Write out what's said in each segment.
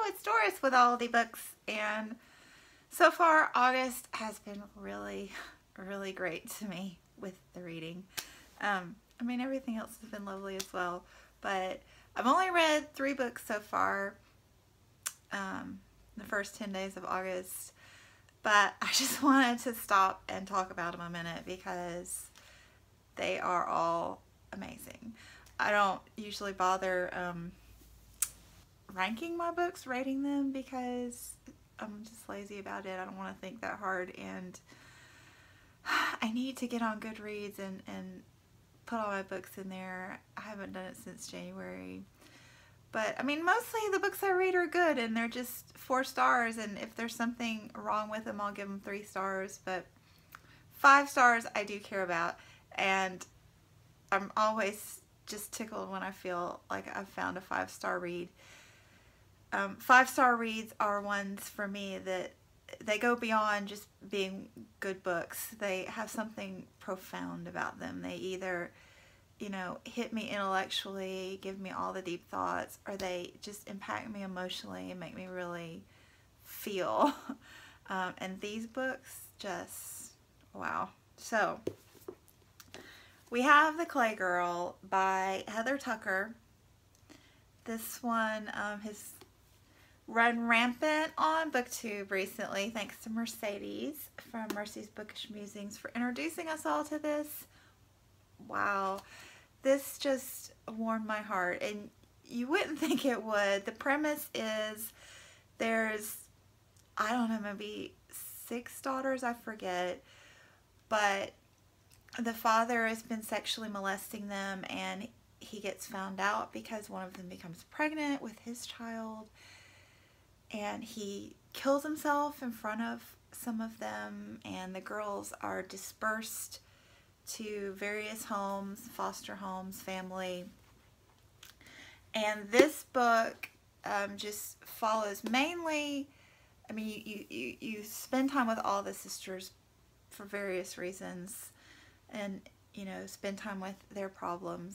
hello, it's Doris with all the books, and so far August has been really, really great to me with the reading. I mean, everything else has been lovely as well, but I've only read 3 books so far, the first 10 days of August, but I just wanted to stop and talk about them a minute because they are all amazing. I don't usually bother ranking my books, rating them, because I'm just lazy about it. I don't want to think that hard, and I need to get on Goodreads and put all my books in there. I haven't done it since January. But, I mean, mostly the books I read are good, and they're just 4 stars, and if there's something wrong with them, I'll give them 3 stars, but 5 stars I do care about, and I'm always just tickled when I feel like I've found a 5-star read. 5-star reads are ones for me that they go beyond just being good books. They have something profound about them. They either, you know, hit me intellectually, give me all the deep thoughts, or they just impact me emotionally and make me really feel. And these books just, wow. So, we have The Clay Girl by Heather Tucker. This one has run rampant on BookTube recently, thanks to Mercedes from Mercy's Bookish Musings for introducing us all to this. Wow, this just warmed my heart, and you wouldn't think it would. The premise is there's, I don't know, maybe 6 daughters, I forget, but the father has been sexually molesting them, and he gets found out because one of them becomes pregnant with his child, and he kills himself in front of some of them, and the girls are dispersed to various homes, foster homes, family. And this book just follows mainly, I mean, you spend time with all the sisters for various reasons, and, you know, spend time with their problems,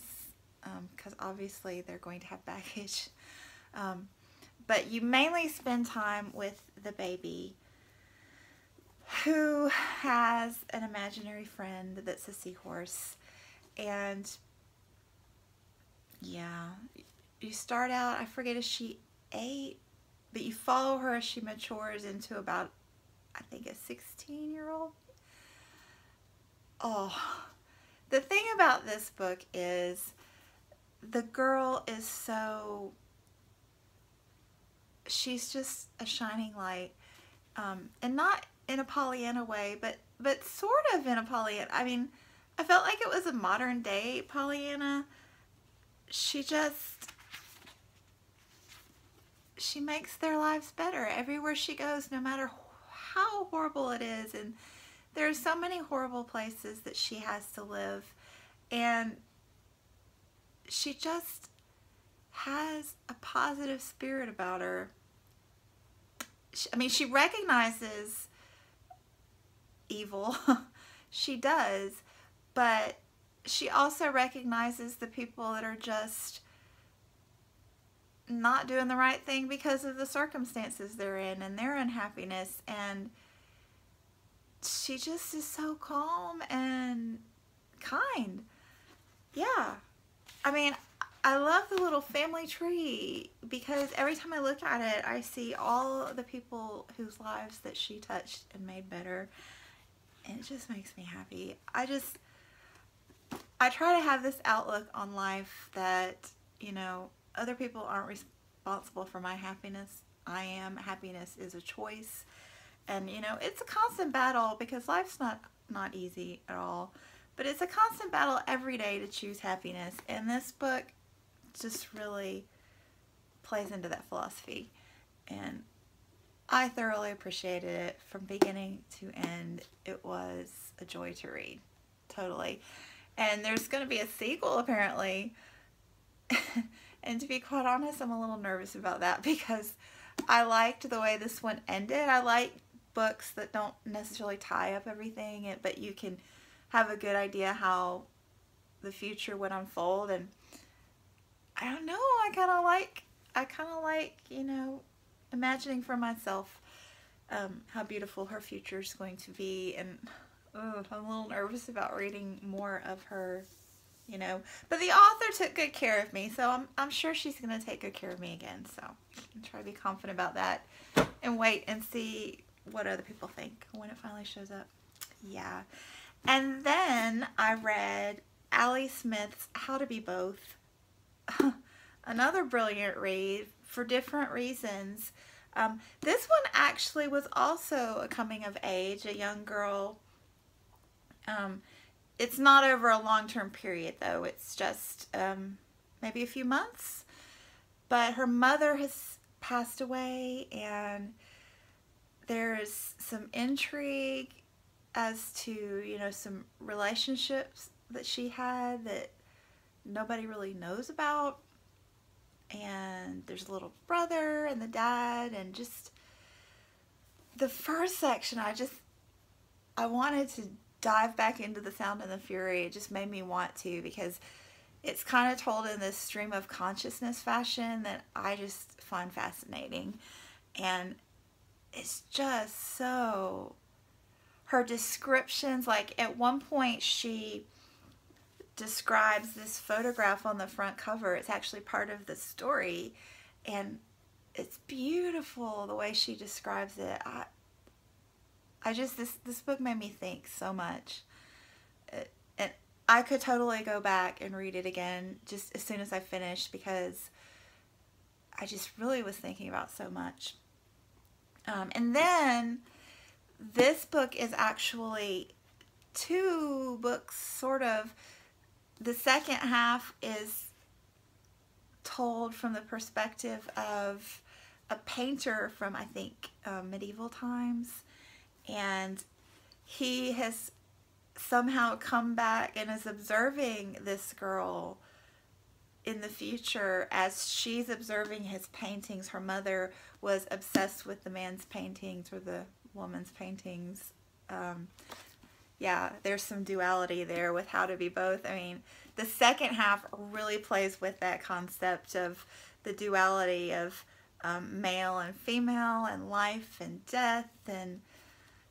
because obviously they're going to have baggage. But you mainly spend time with the baby, who has an imaginary friend that's a seahorse. And yeah, you start out, I forget, is she 8? But you follow her as she matures into about, I think, a 16-year-old. Oh, the thing about this book is the girl is so, she's just a shining light, and not in a Pollyanna way, but sort of in a Pollyanna. I mean, I felt like it was a modern day Pollyanna. She makes their lives better everywhere she goes, no matter how horrible it is. And there are so many horrible places that she has to live, and she just has a positive spirit about her. I mean, she recognizes evil. She does, but she also recognizes the people that are just not doing the right thing because of the circumstances they're in and their unhappiness, and she just is so calm and kind. Yeah, I mean, I love the little family tree because every time I look at it, I see all the people whose lives that she touched and made better, and it just makes me happy. I try to have this outlook on life that, you know, other people aren't responsible for my happiness. I am. Happiness is a choice. And, you know, it's a constant battle because life's not easy at all. But it's a constant battle every day to choose happiness. And this book just really plays into that philosophy. And I thoroughly appreciated it from beginning to end. It was a joy to read. Totally. And there's going to be a sequel, apparently. And to be quite honest, I'm a little nervous about that because I liked the way this one ended. I like books that don't necessarily tie up everything, but you can have a good idea how the future would unfold. And I don't know, I kind of like, you know, imagining for myself how beautiful her future is going to be, and I'm a little nervous about reading more of her, you know. But the author took good care of me, so I'm sure she's going to take good care of me again. So I'm try to be confident about that and wait and see what other people think when it finally shows up. Yeah. And then I read Allie Smith's How to Be Both. Another brilliant read for different reasons. This one actually was also a coming of age, a young girl. It's not over a long-term period though. It's just maybe a few months. But her mother has passed away, and there's some intrigue as to, you know, some relationships that she had that nobody really knows about. And there's a little brother and the dad, and just the first section, I wanted to dive back into The Sound and the Fury. It just made me want to, because it's kind of told in this stream of consciousness fashion that I just find fascinating. And it's just so, her descriptions, like at one point she describes this photograph on the front cover. It's actually part of the story, and it's beautiful the way she describes it. I just, this book made me think so much, and I could totally go back and read it again just as soon as I finished, because I just really was thinking about so much. And then this book is actually two books, sort of. The second half is told from the perspective of a painter from, I think, medieval times. And he has somehow come back and is observing this girl in the future as she's observing his paintings. Her mother was obsessed with the man's paintings, or the woman's paintings. Yeah, there's some duality there with How to Be Both. I mean, the second half really plays with that concept of the duality of male and female, and life and death, and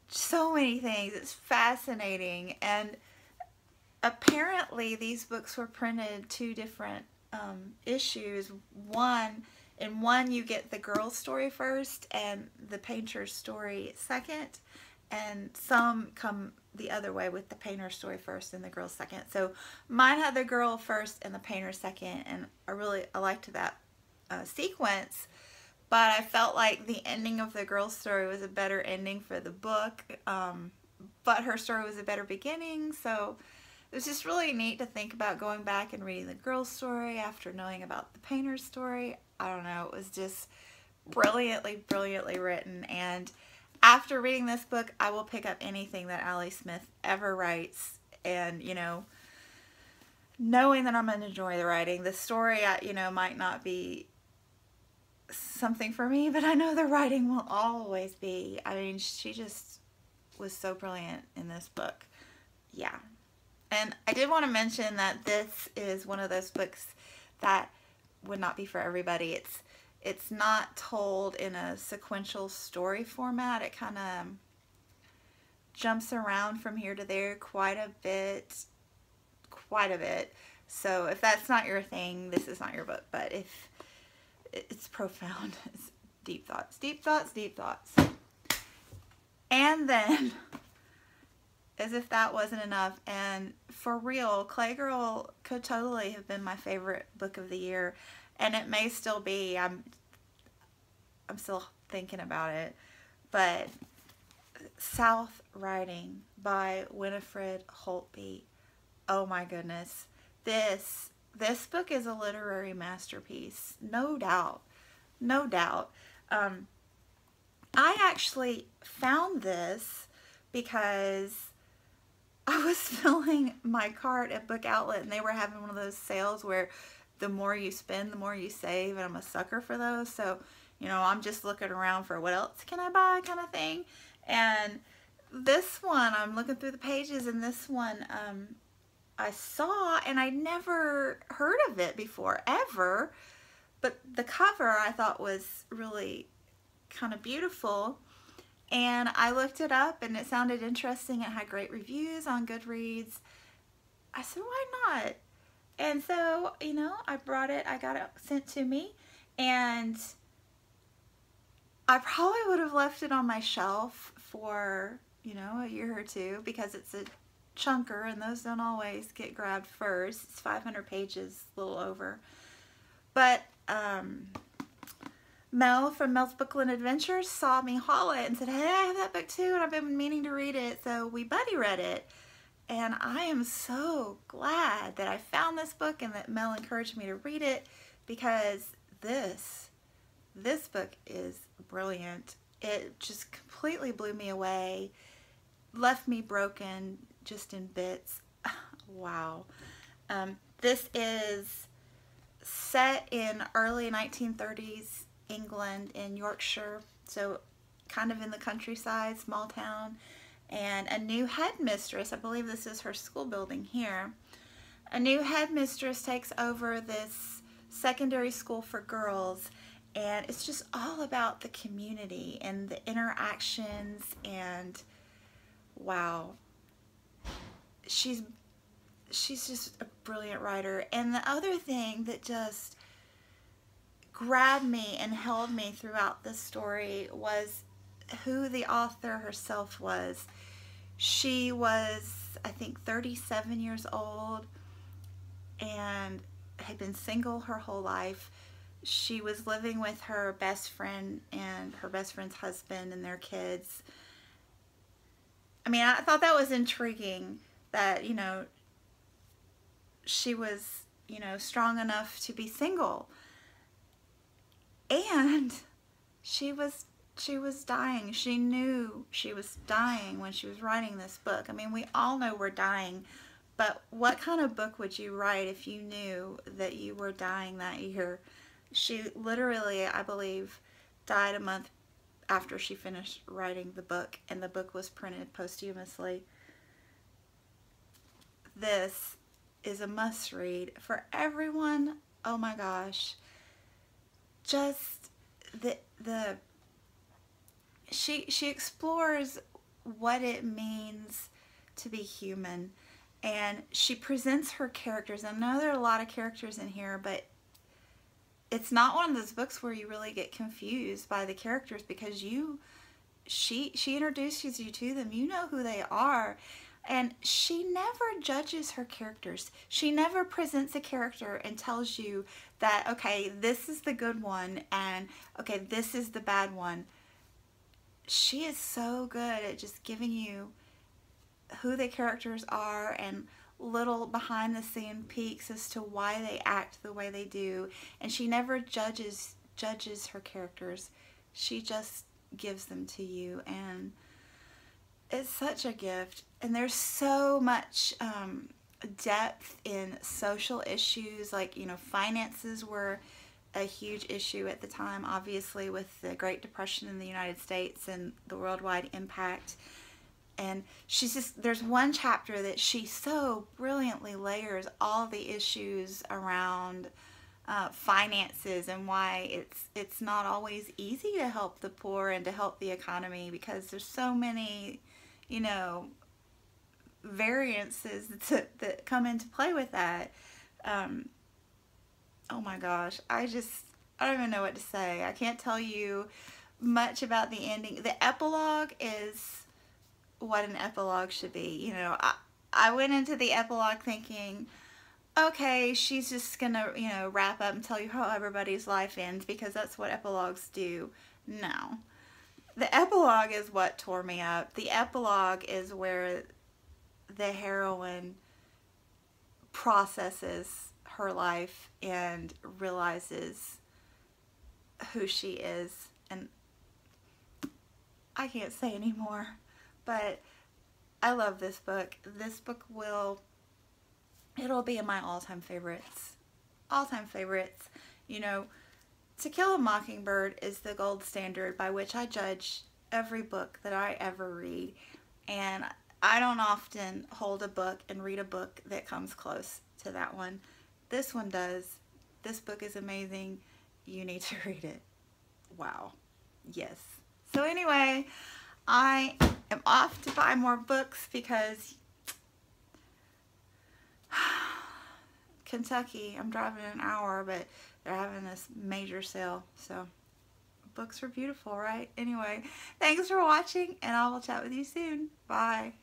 so many things. It's fascinating. And apparently these books were printed two different issues. In one you get the girl's story first and the painter's story second, and some come the other way with the painter's story first and the girl's second. So mine had the girl first and the painter second, and I liked that sequence. But I felt like the ending of the girl's story was a better ending for the book, but her story was a better beginning. So it was just really neat to think about going back and reading the girl's story after knowing about the painter's story. I don't know, it was just brilliantly, brilliantly written. And after reading this book, I will pick up anything that Allie Smith ever writes. And, you know, knowing that I'm going to enjoy the writing. The story, you know, might not be something for me, but I know the writing will always be. I mean, she just was so brilliant in this book. Yeah. And I did want to mention that this is one of those books that would not be for everybody. It's not told in a sequential story format. It kind of jumps around from here to there quite a bit. So if that's not your thing, this is not your book. But if it's profound, it's deep thoughts, deep thoughts, deep thoughts. And then, as if that wasn't enough, and for real, Claygirl could totally have been my favorite book of the year, and it may still be. I'm still thinking about it, but South Riding by Winifred Holtby. Oh my goodness, this book is a literary masterpiece, no doubt, no doubt. I actually found this because I was filling my cart at Book Outlet, and they were having one of those sales where the more you spend, the more you save, and I'm a sucker for those. So, you know, I'm just looking around for what else can I buy kind of thing. And this one, I'm looking through the pages, and this one I saw, and I never heard of it before, ever. But the cover I thought was really kind of beautiful. And I looked it up and it sounded interesting. It had great reviews on Goodreads. I said, why not? And so, you know, I brought it, I got it sent to me, and I probably would have left it on my shelf for, you know, a year or two, because it's a chunker and those don't always get grabbed first. It's 500 pages, a little over. But Mel from Mel's Bookland Adventures saw me haul it and said, hey, I have that book too, and I've been meaning to read it. So we buddy read it. And I am so glad that I found this book and that Mel encouraged me to read it, because this book is brilliant. It just completely blew me away, left me broken just in bits. Wow. This is set in early 1930s England in Yorkshire, so kind of in the countryside, small town. And a new headmistress, I believe this is her school building here, a new headmistress takes over this secondary school for girls, and it's just all about the community and the interactions, and wow, she's just a brilliant writer. And the other thing that just grabbed me and held me throughout this story was who the author herself was. She was, I think, 37 years old and had been single her whole life. She was living with her best friend and her best friend's husband and their kids. I mean, I thought that was intriguing that, you know, she was, you know, strong enough to be single. And she was dying. She knew she was dying when she was writing this book. I mean, we all know we're dying, but what kind of book would you write if you knew that you were dying that year? She literally, I believe, died a month after she finished writing the book, and the book was printed posthumously. This is a must-read for everyone. Oh my gosh. Just she explores what it means to be human, and she presents her characters. I know there are a lot of characters in here, but it's not one of those books where you really get confused by the characters, because she introduces you to them. You know who they are. And she never judges her characters. She never presents a character and tells you that, okay, this is the good one and okay, this is the bad one. She is so good at just giving you who the characters are and little behind the scene peeks as to why they act the way they do. And she never judges her characters. She just gives them to you, and it's such a gift. And there's so much depth in social issues, like, you know, finances were a huge issue at the time, obviously, with the Great Depression in the United States and the worldwide impact. And there's one chapter that she so brilliantly layers all the issues around finances and why it's not always easy to help the poor and to help the economy, because there's so many, you know, variances that come into play with that. Oh my gosh, I don't even know what to say. I can't tell you much about the ending. The epilogue is what an epilogue should be. You know, I went into the epilogue thinking, okay, she's just gonna, you know, wrap up and tell you how everybody's life ends, because that's what epilogues do. No. The epilogue is what tore me up. The epilogue is where the heroine processes her life and realizes who she is. And I can't say anymore, but I love this book. This book it'll be in my all-time favorites. All-time favorites. You know, To Kill a Mockingbird is the gold standard by which I judge every book that I ever read. And I don't often hold a book and read a book that comes close to that one. This one does. This book is amazing. You need to read it. Wow. Yes. So anyway, I am off to buy more books because Kentucky, I'm driving an hour, but they're having this major sale. So books are beautiful, right? Anyway, thanks for watching, and I will chat with you soon. Bye.